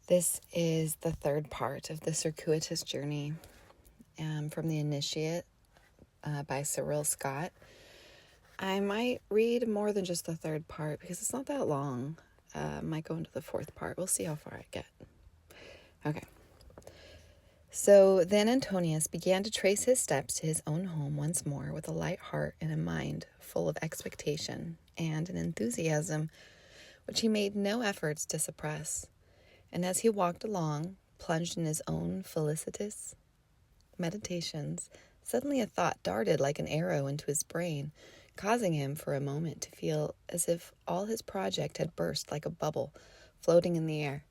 This is the third part of the Circuitous Journey from the Initiate by Cyril Scott. I might read more than just the third part because it's not that long. Might go into the fourth part. We'll see how far I get. Okay. So then Antonius began to trace his steps to his own home once more with a light heart and a mind full of expectation and an enthusiasm which he made no efforts to suppress. And as he walked along, plunged in his own felicitous meditations, suddenly a thought darted like an arrow into his brain, causing him for a moment to feel as if all his project had burst like a bubble floating in the air.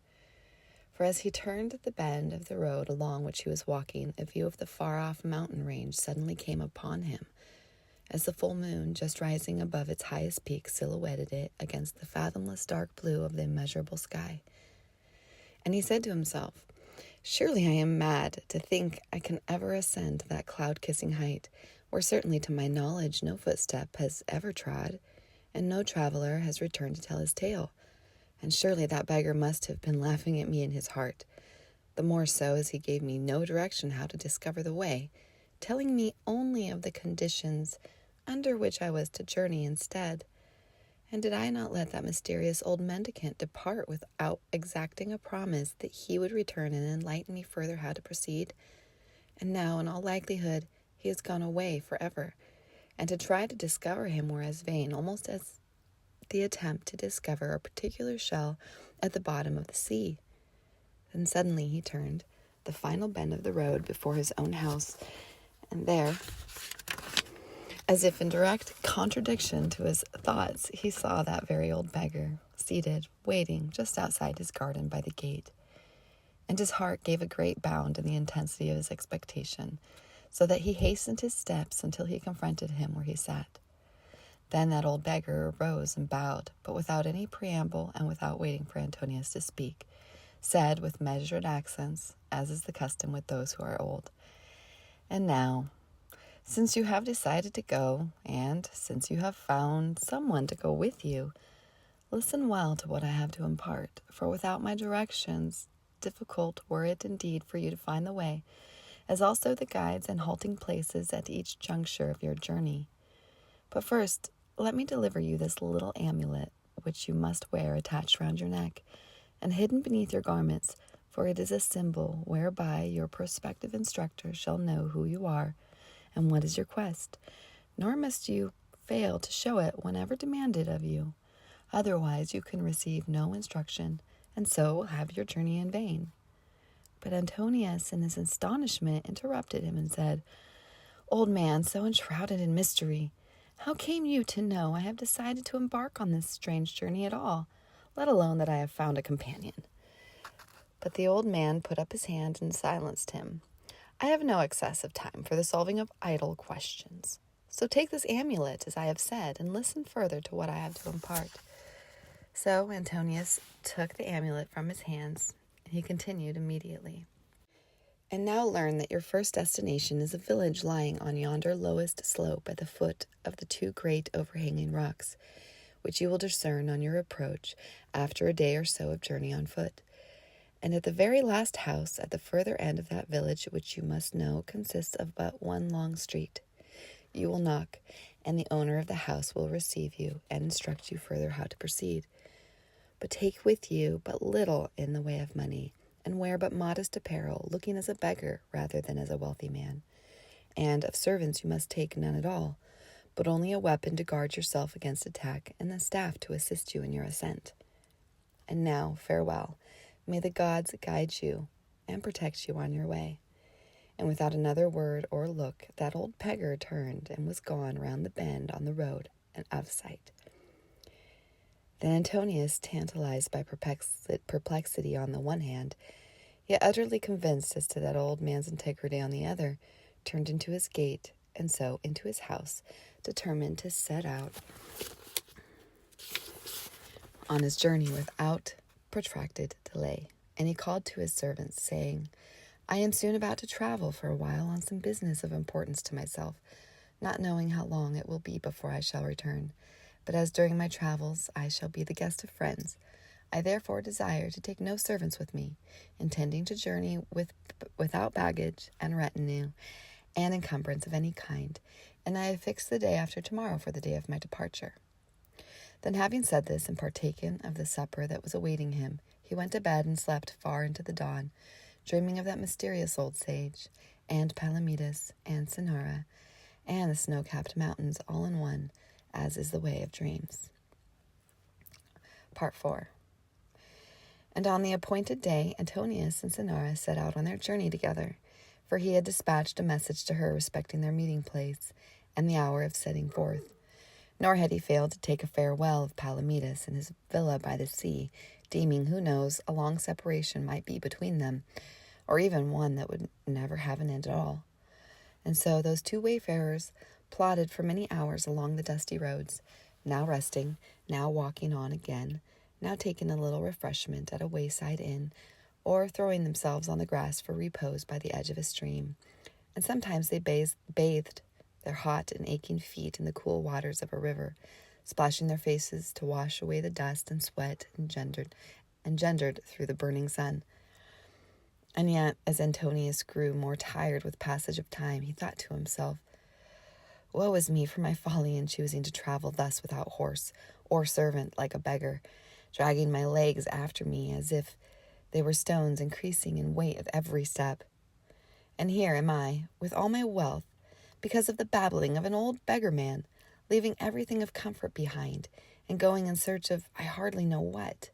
For as he turned the bend of the road along which he was walking, a view of the far-off mountain range suddenly came upon him, as the full moon, just rising above its highest peak, silhouetted it against the fathomless dark blue of the immeasurable sky. And he said to himself, "Surely I am mad to think I can ever ascend to that cloud-kissing height, where certainly to my knowledge no footstep has ever trod, and no traveler has returned to tell his tale. And surely that beggar must have been laughing at me in his heart, the more so as he gave me no direction how to discover the way, telling me only of the conditions under which I was to journey instead. And did I not let that mysterious old mendicant depart without exacting a promise that he would return and enlighten me further how to proceed? And now, in all likelihood, he has gone away forever, and to try to discover him were as vain, almost as the attempt to discover a particular shell at the bottom of the sea." Then suddenly he turned the final bend of the road before his own house, and there, as if in direct contradiction to his thoughts, he saw that very old beggar, seated, waiting just outside his garden by the gate. And his heart gave a great bound in the intensity of his expectation, so that he hastened his steps until he confronted him where he sat. Then that old beggar arose and bowed, but without any preamble and without waiting for Antonius to speak, said with measured accents, as is the custom with those who are old, "And now, since you have decided to go, and since you have found someone to go with you, listen well to what I have to impart, for without my directions, difficult were it indeed for you to find the way, as also the guides and halting places at each juncture of your journey. But first, let me deliver you this little amulet, which you must wear attached round your neck, and hidden beneath your garments, for it is a symbol whereby your prospective instructor shall know who you are, and what is your quest, nor must you fail to show it whenever demanded of you. Otherwise you can receive no instruction, and so will have your journey in vain." But Antonius, in his astonishment, interrupted him and said, "Old man, so enshrouded in mystery, how came you to know I have decided to embark on this strange journey at all, let alone that I have found a companion?" But the old man put up his hand and silenced him. "I have no excess of time for the solving of idle questions. So take this amulet, as I have said, and listen further to what I have to impart." So Antonius took the amulet from his hands, and he continued immediately. "And now learn that your first destination is a village lying on yonder lowest slope at the foot of the two great overhanging rocks, which you will discern on your approach after a day or so of journey on foot. And at the very last house at the further end of that village, which you must know consists of but one long street, you will knock, and the owner of the house will receive you and instruct you further how to proceed. But take with you but little in the way of money, and wear but modest apparel, looking as a beggar rather than as a wealthy man. And of servants you must take none at all, but only a weapon to guard yourself against attack, and a staff to assist you in your ascent. And now, farewell. May the gods guide you and protect you on your way." And without another word or look, that old beggar turned and was gone round the bend on the road and out of sight. Then Antonius, tantalized by perplexity on the one hand, yet utterly convinced as to that old man's integrity on the other, turned into his gate, and so into his house, determined to set out on his journey without protracted delay. And he called to his servants, saying, "I am soon about to travel for a while on some business of importance to myself, not knowing how long it will be before I shall return. But as during my travels I shall be the guest of friends, I therefore desire to take no servants with me, intending to journey without baggage and retinue and encumbrance of any kind, and I have fixed the day after tomorrow for the day of my departure." Then, having said this and partaken of the supper that was awaiting him, he went to bed and slept far into the dawn, dreaming of that mysterious old sage, and Palamedes, and Cinara, and the snow-capped mountains all in one, as is the way of dreams. Part 4. And on the appointed day, Antonius and Cinara set out on their journey together, for he had dispatched a message to her respecting their meeting place and the hour of setting forth. Nor had he failed to take a farewell of Palamedes in his villa by the sea, deeming, who knows, a long separation might be between them, or even one that would never have an end at all. And so those two wayfarers plodded for many hours along the dusty roads, now resting, now walking on again, now taking a little refreshment at a wayside inn, or throwing themselves on the grass for repose by the edge of a stream. And sometimes they bathed their hot and aching feet in the cool waters of a river, splashing their faces to wash away the dust and sweat engendered through the burning sun. And yet, as Antonius grew more tired with passage of time, he thought to himself, "Woe is me for my folly in choosing to travel thus without horse or servant, like a beggar, dragging my legs after me as if they were stones, increasing in weight at every step. And here am I, with all my wealth, because of the babbling of an old beggar man, leaving everything of comfort behind, and going in search of I hardly know what."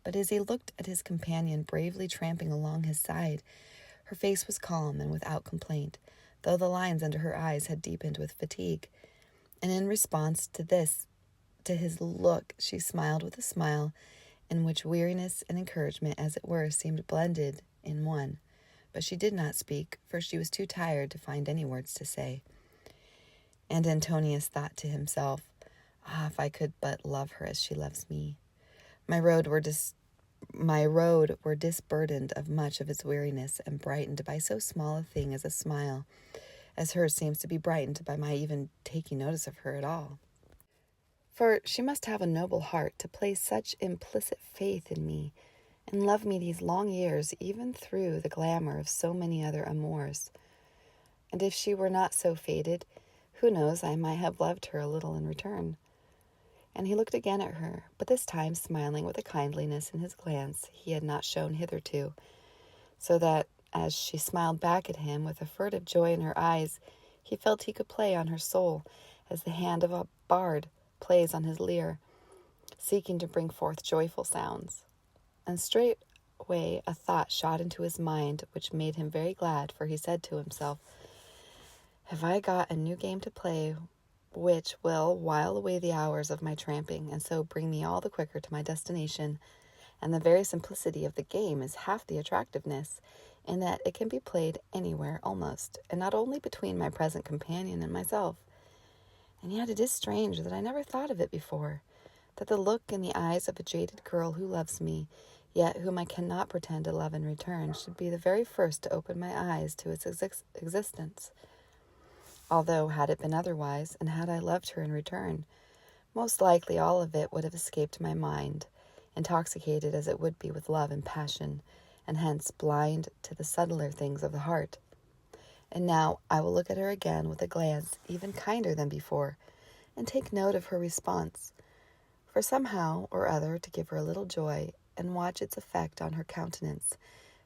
But as he looked at his companion bravely tramping along his side, her face was calm and without complaint, though the lines under her eyes had deepened with fatigue. And in response to his look, she smiled with a smile in which weariness and encouragement, as it were, seemed blended in one. But she did not speak, for she was too tired to find any words to say. And Antonius thought to himself, if I could but love her as she loves me. My road were disburdened of much of its weariness and brightened by so small a thing as a smile, as hers seems to be brightened by my even taking notice of her at all. For she must have a noble heart to place such implicit faith in me and love me these long years, even through the glamour of so many other amours. And if she were not so fated, who knows, I might have loved her a little in return. And he looked again at her, but this time smiling with a kindliness in his glance he had not shown hitherto, so that, as she smiled back at him with a furtive joy in her eyes, he felt he could play on her soul as the hand of a bard plays on his lyre, seeking to bring forth joyful sounds. And straightway a thought shot into his mind which made him very glad, for he said to himself, "Have I got a new game to play which will while away the hours of my tramping, and so bring me all the quicker to my destination? And the very simplicity of the game is half the attractiveness, in that it can be played anywhere almost, and not only between my present companion and myself. And yet it is strange that I never thought of it before, that the look in the eyes of a jaded girl who loves me, yet whom I cannot pretend to love in return, should be the very first to open my eyes to its existence. Although, had it been otherwise, and had I loved her in return, most likely all of it would have escaped my mind, intoxicated as it would be with love and passion, and hence blind to the subtler things of the heart. And now I will look at her again with a glance even kinder than before, and take note of her response, for somehow or other to give her a little joy, and watch its effect on her countenance,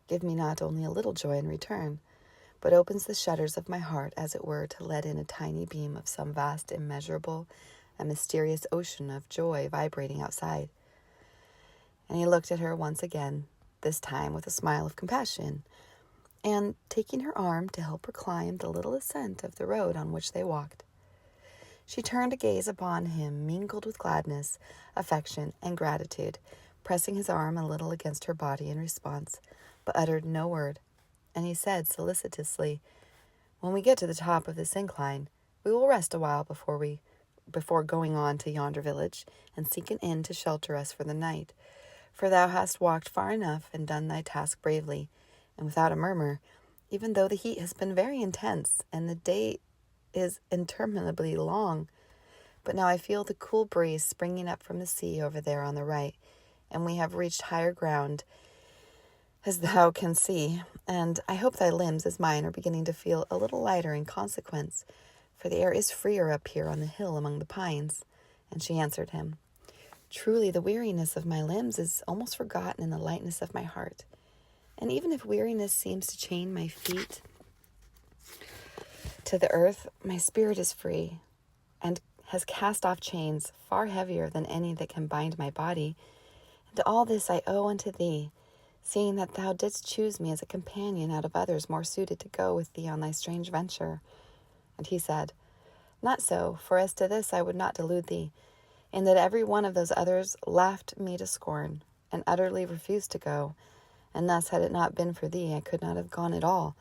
give me not only a little joy in return, but opens the shutters of my heart, as it were, to let in a tiny beam of some vast, immeasurable, and mysterious ocean of joy vibrating outside." And he looked at her once again, this time with a smile of compassion, and taking her arm to help her climb the little ascent of the road on which they walked. She turned to gaze upon him, mingled with gladness, affection, and gratitude, pressing his arm a little against her body in response, but uttered no word. And he said solicitously, "When we get to the top of this incline, we will rest a while before going on to yonder village, and seek an inn to shelter us for the night. For thou hast walked far enough and done thy task bravely, and without a murmur, even though the heat has been very intense, and the day is interminably long. But now I feel the cool breeze springing up from the sea over there on the right, and we have reached higher ground, as thou can see, and I hope thy limbs, as mine, are beginning to feel a little lighter in consequence, for the air is freer up here on the hill among the pines. And she answered him, Truly, the weariness of my limbs is almost forgotten in the lightness of my heart. And even if weariness seems to chain my feet to the earth, my spirit is free, and has cast off chains far heavier than any that can bind my body. And all this I owe unto thee, seeing that thou didst choose me as a companion out of others more suited to go with thee on thy strange venture. And he said, Not so, for as to this I would not delude thee, in that every one of those others laughed me to scorn, and utterly refused to go. And thus, had it not been for thee, I could not have gone at all,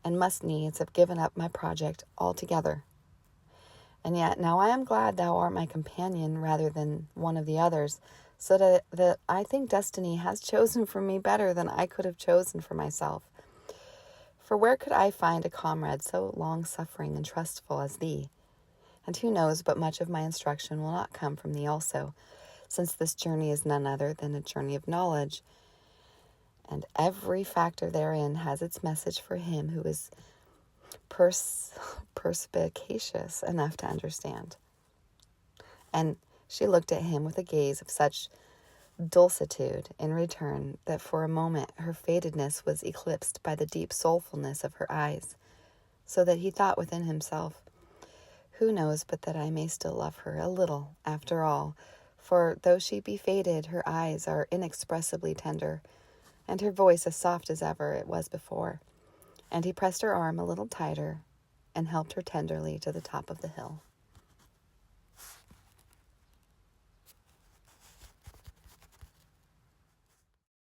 and must needs have given up my project altogether. And yet now I am glad thou art my companion rather than one of the others, so that I think destiny has chosen for me better than I could have chosen for myself. For where could I find a comrade so long-suffering and trustful as thee? And who knows but much of my instruction will not come from thee also, since this journey is none other than a journey of knowledge, and every factor therein has its message for him who is perspicacious enough to understand. And she looked at him with a gaze of such dulcitude in return that for a moment her fadedness was eclipsed by the deep soulfulness of her eyes, so that he thought within himself, Who knows but that I may still love her a little after all, for though she be faded, her eyes are inexpressibly tender, and her voice as soft as ever it was before. And he pressed her arm a little tighter and helped her tenderly to the top of the hill.